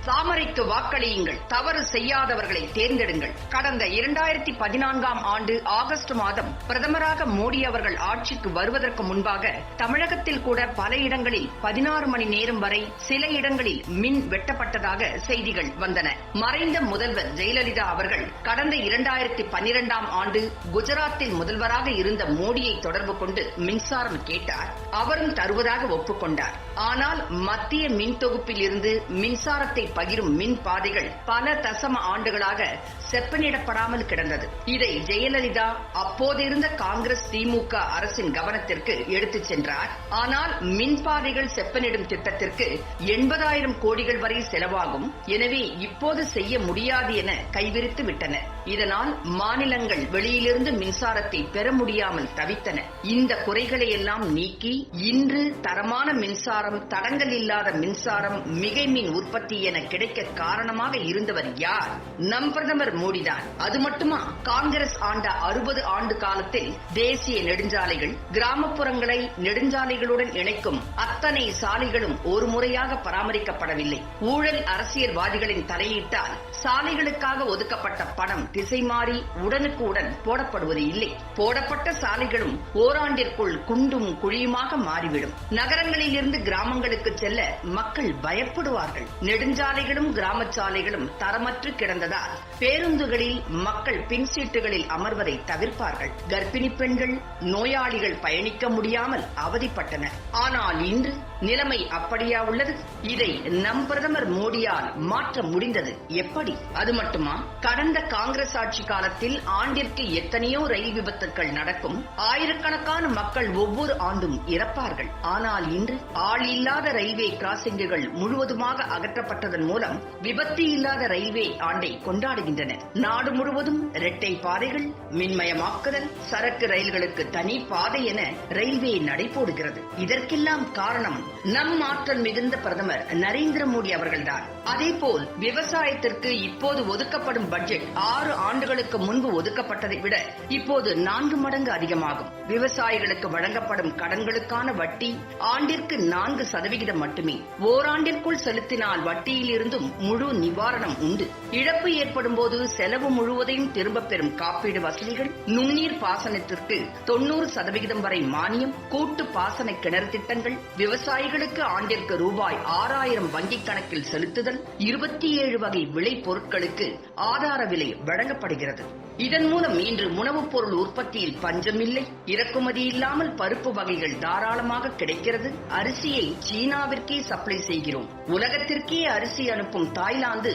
தாமரைக்கு வாக்களியுங்கள், தவறு செய்யாதவர்களை தேர்ந்தெடுங்கள். கடந்த 2014ஆம் ஆண்டு ஆகஸ்ட் மாதம் பிரதமராக மோடி அவர்கள் ஆட்சிக்கு வருவதற்கு முன்பாக தமிழகத்தில் கூட பல இடங்களில் 16 மணி நேரம் வரை சில இடங்களில் மின் வெட்டப்பட்டதாக செய்திகள் வந்தன. மறைந்த முதல்வர் ஜெயலலிதா அவர்கள் கடந்த 2012ஆம் ஆண்டு குஜராத்தில் முதல்வராக இருந்த மோடியை தொடர்பு கொண்டு மின்சாரம் கேட்டார். அவரும் தருவதாக ஒப்புக்கொண்டார். ஆனால் மத்திய மின் தொகுப்பில் இருந்து மின்சாரத்தை பகிரும் மின் பாதைகள் பல தசம ஆண்டுகளாக செப்பனிடப்படாமல் கிடந்தது. இதை ஜெயலலிதா அப்போதிருந்த காங்கிரஸ் திமுக அரசின் கவனத்திற்கு எடுத்துச் சென்றார். ஆனால் மின் பாதைகள் செப்பனிடும் திட்டத்திற்கு 80,000 கோடிகள் வரை செலவாகும், எனவே இப்போது செய்ய முடியாது என கைவிரித்து விட்டனர். இதனால் மாநிலங்கள் வெளியிலிருந்து மின்சாரத்தை பெற முடியாமல் தவித்தன. இந்த குறைகளை எல்லாம் நீக்கி இன்று தரமான மின்சாரம், தடங்கல் இல்லாத மின்சாரம், மிகை மின் உற்பத்தி என கிடைக்க காரணமாக இருந்தவர் யார்? நம் பிரதமர் மோடிதான். அது மட்டுமா, காங்கிரஸ் ஆண்ட 60 ஆண்டு காலத்தில் தேசிய நெடுஞ்சாலைகள், கிராமப்புறங்களை நெடுஞ்சாலைகளுடன் இணைக்கும் அத்தனை சாலைகளும் ஒரு முறையாக பராமரிக்கப்படவில்லை. ஊழல் அரசியல்வாதிகளின் தலையீட்டால் சாலைகளுக்காக ஒதுக்கப்பட்ட பணம் திசை மாறி உடனுக்கு உடன் போடப்படுவது இல்லை. போடப்பட்ட சாலைகளும் ஓராண்டிற்குள் குண்டும் குழியுமாக மாறிவிடும். நகரங்களில் இருந்து கிராமங்களுக்கு செல்ல மக்கள் பயப்படுவார்கள். நெடுஞ்சாலைகளும் கிராம சாலைகளும் தரமற்று கிடந்ததால் பேருந்துகளில் மக்கள் பின் சீட்டுகளில் அமர்வதை தவிர்ப்பார்கள். கர்ப்பிணி பெண்கள், நோயாளிகள் பயணிக்க முடியாமல் அவதிப்பட்டனர். ஆனால் இன்று நிலைமை அப்படியா உள்ளது? இதை நம் பிரதமர் மோடியால் மாற்ற முடிந்தது எப்படி? அது மட்டுமா, கடந்த காங்கிரஸ் ஆட்சி காலத்தில் ஆண்டிற்கு எத்தனையோ ரயில் விபத்துக்கள் நடக்கும், ஆயிரக்கணக்கான மக்கள் ஒவ்வொரு ஆண்டும் இறப்பார்கள். ஆனால் இன்று ஆள் இல்லாத ரயில்வே கிராசிங்குகள் முழுவதுமாக அகற்றப்பட்டதன் மூலம் விபத்து இல்லாத ரயில்வே ஆண்டை கொண்டாடுகின்றனர். நாடு முழுவதும் இரட்டை பாதைகள், மின்மயமாக்குதல், சரக்கு ரயில்களுக்கு தனி பாதை என ரயில்வே நடைபோடுகிறது. இதற்கெல்லாம் காரணம் நம் ஆற்றல் மிகுந்த பிரதமர் நரேந்திர மோடி அவர்கள்தான். அதேபோல் விவசாயத்திற்கு இப்போது ஒதுக்கப்படும் பட்ஜெட் 6 ஆண்டுகளுக்கு முன்பு ஒதுக்கப்பட்டதை விட இப்போது 4 மடங்கு அதிகமாகும். விவசாயிகளுக்கு வழங்கப்படும் கடன்களுக்கான வட்டி ஆண்டிற்கு 4% மட்டுமே. ஓராண்டிற்குள் செலுத்தினால் வட்டியில் இருந்தும் முழு நிவாரணம் உண்டு. இழப்பு ஏற்படும் போது செலவு முழுவதையும் திரும்பப் பெறும் காப்பீடு வசதிகள், நுண்ணீர் பாசனத்திற்கு 90% வரை மானியம், கூட்டு பாசன கிணறு திட்டங்கள், விவசாயிகளுக்கு ஆண்டிற்கு ரூபாய் 6,000 வங்கிக் கணக்கில் செலுத்துதல், 27 வகை விளை பொருட்களுக்கு ஆதார விலை வழங்கப்படுகிறது. இதன் மூலம் இன்று உணவுப் பொருள் உற்பத்தியில் பஞ்சமில்லை. இறக்குமதி இல்லாமல் பருப்பு வகைகள் தாராளமாக கிடைக்கிறது. அரிசியை சீனாவிற்கே சப்ளை செய்கிறோம். உலகத்திற்கே அரிசி அனுப்பும் தாய்லாந்து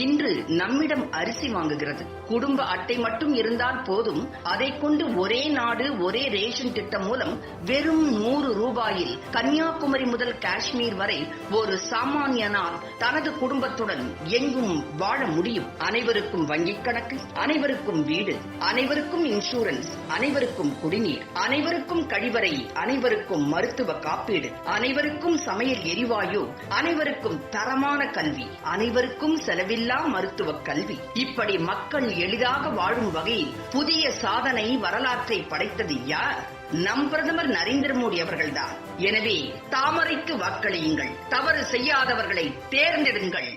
இன்று நம்மிடம் அரிசி வாங்குகிறது. குடும்ப அட்டை மட்டும் இருந்தால் போதும். அதை கொண்டு ஒரே நாடு ஒரே ரேஷன் திட்டம் மூலம் வெறும் 100 ரூபாயில் கன்னியாகுமரி முதல் காஷ்மீர் வரை ஒரு சாமானியனால் தனது குடும்பத்துடன் எங்கும் வாழ முடியும். அனைவருக்கும் வங்கிக் கணக்கு, அனைவருக்கும் வீடு, அனைவருக்கும் இன்சூரன்ஸ், அனைவருக்கும் குடிநீர், அனைவருக்கும் கழிவறை, அனைவருக்கும் மருத்துவ காப்பீடு, அனைவருக்கும் சமையல் எரிவாயு, அனைவருக்கும் தரமான கல்வி, அனைவருக்கும் செலவில்லா மருத்துவ கல்வி. இப்படி மக்கள் எளிதாக வாழும் வகையில் புதிய சாதனை வரலாற்றை படைத்தது யார்? நம் பிரதமர் நரேந்திர மோடி அவர்கள்தான். எனவே தாமரைக்கு வாக்களியுங்கள், தவறு செய்யாதவர்களை தேர்ந்தெடுங்கள்.